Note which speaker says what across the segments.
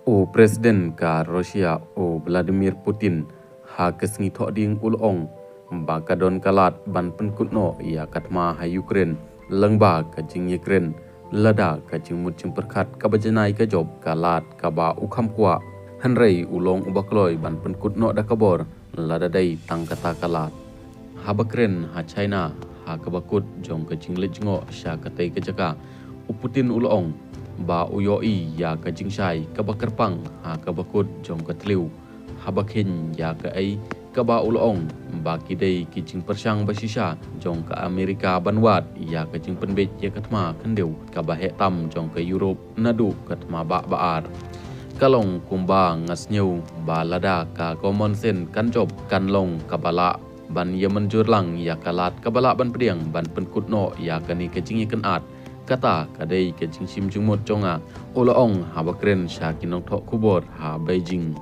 Speaker 1: O Presiden ka Rusia o Vladimir Putin ha kesngi thok ding ulong ba kadon kalat ban penkutno ia katma ha Ukraine lengba ka jing Ukraine lada ka jing mut jing perkat ka bajanai ka job kalat ka ba ukham kwa hanrei ulong ubakloi ban penkutno da kabor lada dai tang kata kalat ha Bakren ha China ha ka bakut jong ka jing lejngo sha ka tai ka jaka Putin ulong ba uyoi ya ka jingshai ka bakarpang ha ka bakut jong ka tliu ha bakhin ya ka ai ka ba ulong ba kidei ki jing persang basisha jong ka Amerika banwat ya ka jing penbet ya katma kandeu ka ba he tam jong ka Europe nadu katma ba baar kalong kumba ngasnyeu ba lada ka common sense kan job kan long ka bala ban ya menjurlang ya kalat ka bala ban pediang ban penkutno ya ka ni ka jing ikan at kata kadai ke jingsim jumut jonga ulaong ha Bakren sha kinong thok kubor ha Beijing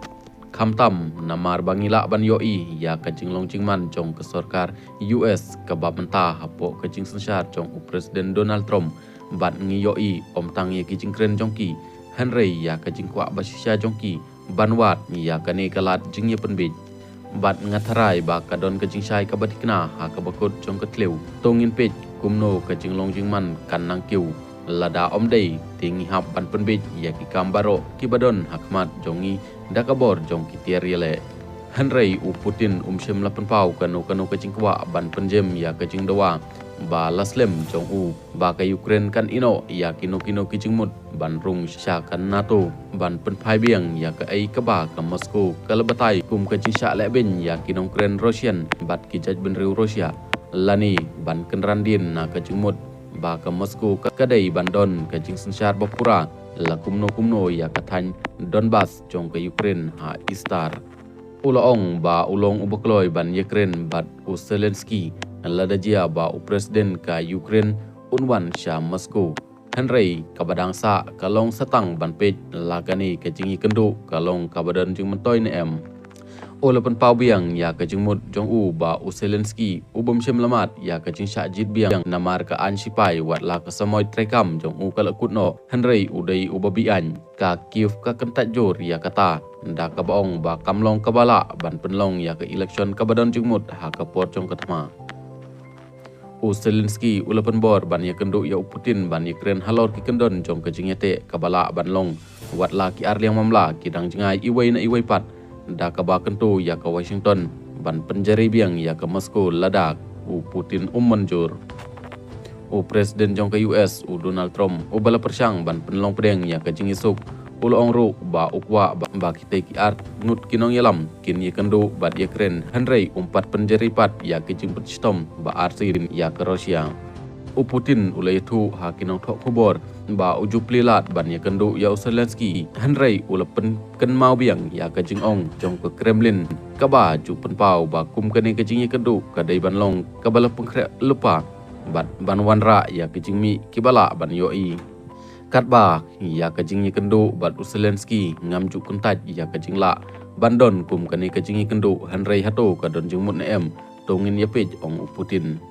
Speaker 1: khamtam namar bangila ban yoi ya ka jinglong jingman jong ke sarkar US ka babanta ha po ka jing sansar jong Presiden Donald Trump ban ngi yoi om tang ye ki jingkren jongki Henry ya ka jingkwa basisha jongki banwat ya ka ne kalat jing ye penbit bat ngatharai ba ka don ka jingsai ka batikna ha ka bakut jong ka tleu tongin pej kumno ka jinglong jingman kan nang kiu lada om dei tingi hap ban penbit ya ki kambaro ki badon hakmat jongi dakabor jong ki tiariale Henry u Putin shem lapan pau kanu ka jingkwa ban penjem ya ka jingdawa ba laslem jong u ba ka Ukraine kan ino ya kino ki jingmut ban rung sha kan NATO ban penphai biang ya ka ai ka ba ka Moscow ka lebatai kum ka jingsha le ben ya kinong Ukraine Russian bat ki jaj ben riu Rusia lani ban kenran din na ka jingmut ba ka Moscow ka kadai bandon ka jing sansar bapura la kumno ya ka than Donbas jong ka Ukraine ha Istar ulong ba ulong ubakloi ban Ukraine bat Zelensky lada jia ba Presiden ka Ukraine unwan sha Moscow Henry kabadang sa kalong satang ban pej lagani ka jingi kendu kalong kabadan jing mentoy ne em olapan pau biang ya ka jingmut jong u ba Zelensky ubom shem lamat ya ka jing sha jit biang namar ka an sipai wat la ka samoy trekam jong u kalakutno Henry udai ubabian ka Kiev ka kentat jor ya kata nda ka baong ba kamlong kabala ban penlong ya ka election kabadon jingmut ha ka pot jong katma Zelensky ulapan bor ban ya kendu ya Putin ban Ukraine halor ki kendon jong ka jingete kabala ban long wat la ki arliang mamla ki dang jingai iwai na iwai pat da ka ba kentu ya ka Washington ban penjari biang ya ka Moscow ladak Putin manjur Presiden jong ka US Donald Trump bala persang ban penlong pedeng ya ka jingisuk ulong ru ba ukwa ba kita ki art ngut kinong yalam kin ye kendu bat Ukraine Henry umpat penjari pat ya ki jing petistom ba arsirin ya ka Rusia Putin ulai thu ha kinong thok kubor ba ujuplilat ban ya kendu ya Zelensky Henry ulapen ken mau biang ya ka jing ong jong ka Kremlin ka ba ju pen pau ba kum kene ka jing ye kendu ka dai ban long ka bala pengkre lupa bat ban wanra ya ki jing mi ki bala ban yoi katba ya ka jing ye kendu bat Zelensky ngam ju kuntat ya ka jing la bandon kum kene ka jing ye kendu Henry hato ka don jing mut ne em tongin ya pej ong Putin